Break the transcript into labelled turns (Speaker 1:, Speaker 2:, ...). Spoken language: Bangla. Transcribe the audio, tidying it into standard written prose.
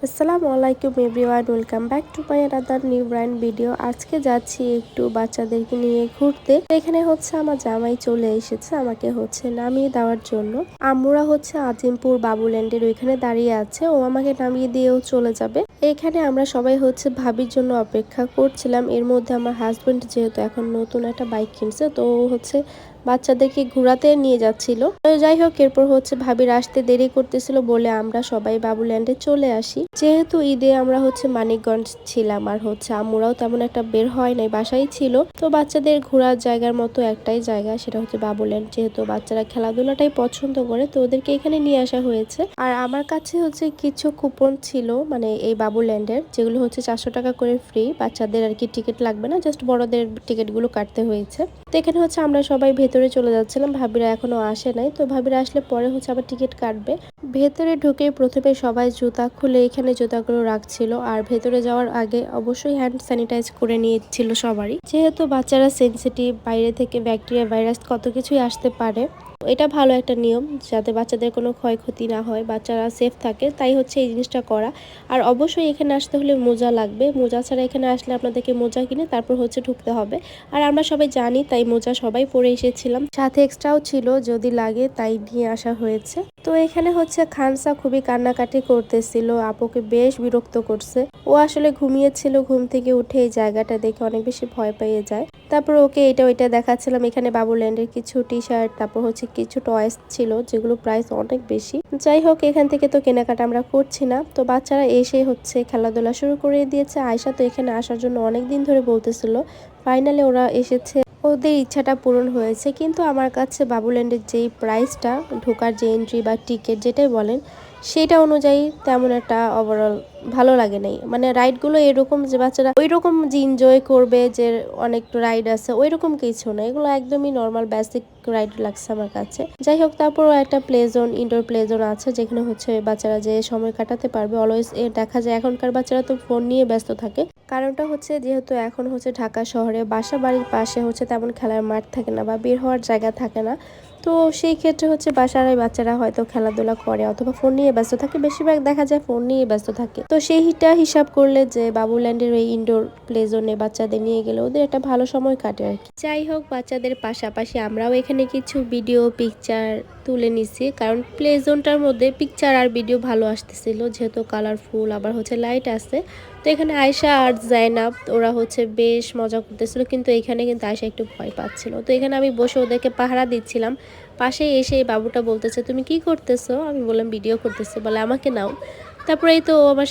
Speaker 1: আসসালামু আলাইকুম everyone, welcome back to my another new brand video. আজকে যাচ্ছি একটু বাচ্চাদেরকে নিয়ে ঘুরতে। এখানে আমার জামাই চলে এসেছে আমাকে নামিয়ে দেওয়ার জন্য। আমরা আজিমপুর বাবুল্যান্ডের ওইখানে দাঁড়িয়ে আছে, ও আমাকে নামিয়ে দিয়েও চলে যাবে। এখানে আমরা সবাই ভাবির জন্য অপেক্ষা করছিলাম। এর মধ্যে আমার হাজবেন্ড যেহেতু এখন নতুন একটা বাইক কিনছে, তো ও বাচ্চাদেরকে ঘোরাতে নিয়ে যাচ্ছিল। যাই হোক, এরপর ভাবির আসতে দেরি করতেছিল বলে আমরা সবাই বাবুল্যান্ডে চলে আসি। যেহেতু ঈদে আমরা মানিকগঞ্জ ছিলাম, আর আম্মুরাও তেমন একটা বের হয় নাই, বাসায় ছিল। তো বাচ্চাদের ঘোরার জায়গার মতো একটাই জায়গা, সেটা বাবুল্যান্ড। যেহেতু বাচ্চারা খেলাধুলাটাই পছন্দ করে, তো ওদেরকে এখানে নিয়ে আসা হয়েছে। আর আমার কাছে কিছু কুপন ছিল, মানে এই বাবুল্যান্ডের, যেগুলো 400 টাকা করে ফ্রি। বাচ্চাদের আর কি টিকিট লাগবে না, জাস্ট বড়দের টিকিটগুলো কাটতে হয়েছে। তো এখানে আমরা সবাই ভেতরে চলে যাচ্ছিলাম, ভাবিরা এখনো আসে নাই। তো ভাবিরা আসলে পরে আবার টিকিট কাটবে। ভেতরে ঢুকে প্রথমে সবাই জুতা খুলে এখানে জুতাগুলো রাখছিল, আর ভেতরে যাওয়ার আগে অবশ্যই হ্যান্ড স্যানিটাইজ করে নিয়েছিল সবারই। যেহেতু বাচ্চারা সেনসিটিভ, বাইরে থেকে ব্যাকটেরিয়া ভাইরাস কত কিছুই আসতে পারে। এটা ভালো একটা নিয়ম, যাতে বাচ্চাদের কোনো ক্ষয়ক্ষতি না হয়, বাচ্চারা সেফ থাকে, তাই এই জিনিসটা করা। আর অবশ্যই এখানে আসতে হলে মোজা লাগবে, মোজা ছাড়া এখানে আসলে আপনাদেরকে মোজা কিনে তারপর ঢুকতে হবে। আর আমরা সবাই জানি, তাই মোজা সবাই পরে এসেছিলাম, সাথে এক্সট্রাও ছিল যদি লাগে, তাই নিয়ে আসা হয়েছে। তো এখানে খানসা খুবই কান্নাকাটি করতেছিল, আপুকে বেশ বিরক্ত করছে। ও আসলে ঘুমিয়েছিল, ঘুম থেকে উঠে এই জায়গাটা দেখে অনেক বেশি ভয় পেয়ে যায়। তারপর ওকে এটা ওইটা দেখাচ্ছিলাম। এখানে বাবুল্যান্ডের কিছু টি শার্ট, তারপর কিছু টয়েস ছিল, যেগুলো প্রাইস অনেক বেশি। যাই হোক, এখান থেকে তো কেনাকাটা আমরা করছি না। তো বাচ্চারা এসে খেলাধুলা শুরু করে দিয়েছে। আয়শা তো এখানে আসার জন্য অনেক দিন ধরে বলতেছিল, ফাইনালি ওরা এসেছে। ওদের ইচ্ছাটা পূরণ হয়েছে। কিন্তু আমার কাছে বাবুল্যান্ডের যেই প্রাইসটা, ঢোকার যে এন্ট্রি বা টিকিট যেটাই বলেন, সেটা অনুযায়ী তেমন একটা ওভারঅল ভালো লাগে নাই। মানে রাইডগুলো এরকম যে বাচ্চারা ওই রকম যে এনজয় করবে, যে অনেক রাইড আছে, ওই রকম কিছু না। এগুলো একদমই নর্মাল বেসিক রাইড লাগছে আমার কাছে। যাই হোক, তারপরও একটা play zone, indoor play zone আছে, যেখানে বাচ্চারা যে সময় কাটাতে পারবে। অলওয়েজ দেখা যায় এখনকার বাচ্চারা তো ফোন নিয়ে ব্যস্ত থাকে। কারণটা যেহেতু এখন ঢাকা শহরে বাসা বাড়ির পাশে তেমন খেলার মাঠ থাকে না, বা বের হওয়ার জায়গা থাকে না। তো সেই ক্ষেত্রে বাসার বাচ্চারা হয়তো খেলাধুলা করে অথবা ফোন নিয়ে ব্যস্ত থাকে। বেশিরভাগ দেখা যায় ফোন নিয়ে ব্যস্ত থাকে। তো সেইটা হিসাব করলে যে বাবুল্যান্ডের ওই ইনডোর প্লে জোনে বাচ্চাদের নিয়ে গেলে ওদের একটা ভালো সময় কাটে আর কি। যাই হোক, বাচ্চাদের পাশাপাশি আমরাও এখানে কিছু ভিডিও পিকচার তুলে নিছি, কারণ প্লে জোনটার মধ্যে পিকচার আর ভিডিও ভালো আসতেছিল, যেহেতু কালারফুল, আবার লাইট আছে। তো এখানে আয়শা আর জাইনাব ওরা বেশ মজা করতেছিল, কিন্তু এখানে আয়শা একটু ভয় পাচ্ছিল। তো এখানে আমি বসে ওদেরকে পাহারা দিচ্ছিলাম। পাশে এসে এই বাবুটা বলতেছে, তুমি কি করতেছো? আমি বললাম ভিডিও করতেছি। বলে আমাকে নাও। তারপরে এই তো ও আমার